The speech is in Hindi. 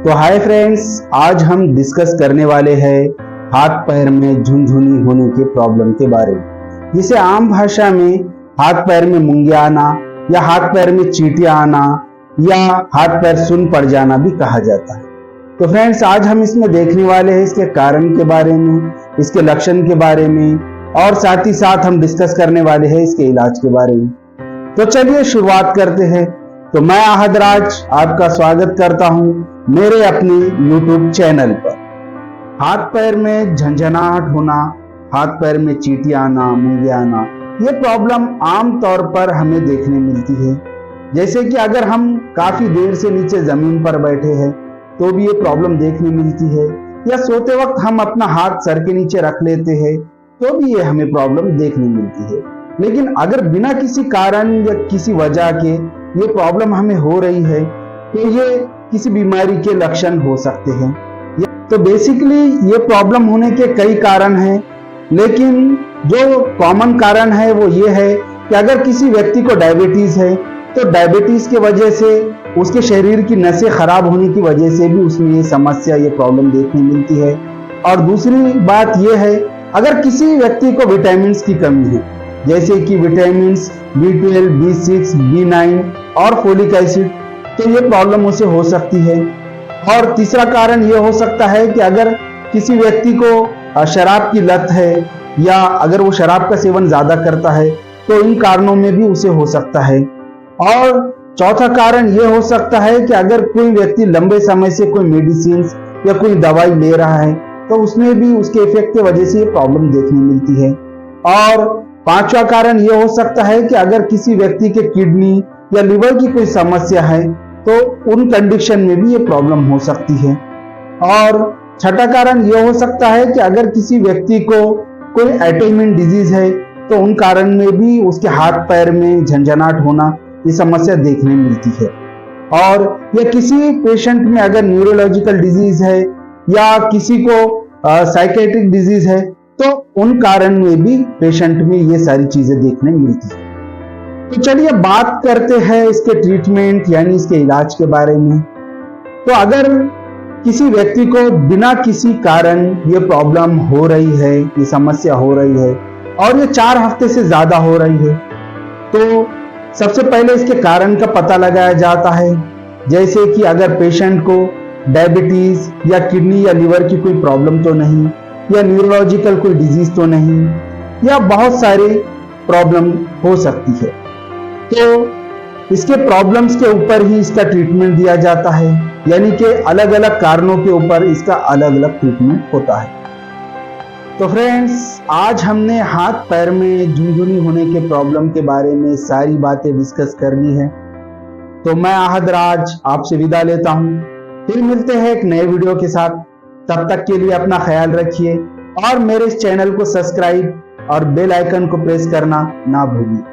तो हाय फ्रेंड्स, आज हम डिस्कस करने वाले हैं हाथ पैर में झुनझुनी होने के प्रॉब्लम के बारे में, जिसे आम भाषा में हाथ पैर में मुंगिया आना या हाथ पैर में चींटियां आना या हाथ पैर सुन्न पड़ जाना भी कहा जाता है। तो फ्रेंड्स, आज हम इसमें देखने वाले हैं इसके कारण के बारे में, इसके लक्षण के बारे में और साथ ही साथ हम डिस्कस करने वाले हैं इसके इलाज के बारे में। तो चलिए शुरुआत करते हैं। तो मैं आहद राज आपका स्वागत करता हूं मेरे अपने YouTube चैनल पर। हाथ पैर में झंझनाहट होना, हाथ पैर में चींटियां आना, मुंगिया आना, ये प्रॉब्लम आम तौर पर हमें देखने मिलती है। जैसे कि अगर हम काफी देर से नीचे जमीन पर बैठे हैं तो भी ये प्रॉब्लम देखने मिलती है, या सोते वक्त हम अपना हाथ सर के नीचे रख लेते हैं तो भी ये हमें प्रॉब्लम देखने मिलती है। लेकिन अगर बिना किसी कारण या किसी वजह के ये प्रॉब्लम हमें हो रही है तो ये किसी बीमारी के लक्षण हो सकते हैं। तो बेसिकली ये प्रॉब्लम होने के कई कारण हैं, लेकिन जो कॉमन कारण है वो ये है कि अगर किसी व्यक्ति को डायबिटीज है तो डायबिटीज के वजह से उसके शरीर की नसें खराब होने की वजह से भी उसमें ये समस्या, ये प्रॉब्लम देखने मिलती है। और दूसरी बात ये है, अगर किसी व्यक्ति को विटामिन की कमी है, जैसे कि विटामिन B12, B6, B9 और फोलिक एसिड, तो ये प्रॉब्लम उसे हो सकती है। और तीसरा कारण ये हो सकता है कि अगर किसी व्यक्ति को शराब की लत है या अगर वो शराब का सेवन ज्यादा करता है तो इन कारणों में भी उसे हो सकता है। और चौथा कारण ये हो सकता है कि अगर कोई व्यक्ति लंबे समय से कोई मेडिसिन या कोई दवाई ले रहा है तो उसमें भी उसके इफेक्ट की वजह से ये प्रॉब्लम देखने मिलती है। और पांचवा कारण ये हो सकता है कि अगर किसी व्यक्ति के किडनी या लिवर की कोई समस्या है तो उन कंडीशन में भी ये प्रॉब्लम हो सकती है। और छठा कारण ये हो सकता है कि अगर किसी व्यक्ति को कोई ऑटोइम्यून डिजीज है तो उन कारण में भी उसके हाथ पैर में झंझनाहट होना, ये समस्या देखने मिलती है। और या किसी पेशेंट में अगर न्यूरोलॉजिकल डिजीज है या किसी को साइकेट्रिक डिजीज है तो उन कारण में भी पेशेंट में ये सारी चीजें देखने मिलती है। तो चलिए बात करते हैं इसके ट्रीटमेंट यानी इसके इलाज के बारे में। तो अगर किसी व्यक्ति को बिना किसी कारण ये प्रॉब्लम हो रही है, ये समस्या हो रही है और ये 4 हफ्ते से ज्यादा हो रही है, तो सबसे पहले इसके कारण का पता लगाया जाता है। जैसे कि अगर पेशेंट को डायबिटीज या किडनी या लिवर की कोई प्रॉब्लम तो नहीं, या न्यूरोलॉजिकल कोई डिजीज तो नहीं, या बहुत सारी प्रॉब्लम हो सकती है। तो इसके प्रॉब्लम्स के ऊपर ही इसका ट्रीटमेंट दिया जाता है, यानी कि अलग अलग कारणों के ऊपर इसका अलग अलग ट्रीटमेंट होता है। तो फ्रेंड्स, आज हमने हाथ पैर में झुनझुनी होने के प्रॉब्लम के बारे में सारी बातें डिस्कस कर ली है। तो मैं आहद राज आपसे विदा लेता हूं, फिर मिलते हैं एक नए वीडियो के साथ। तब तक के लिए अपना ख्याल रखिए और मेरे इस चैनल को सब्सक्राइब और बेल आइकन को प्रेस करना ना भूलिए।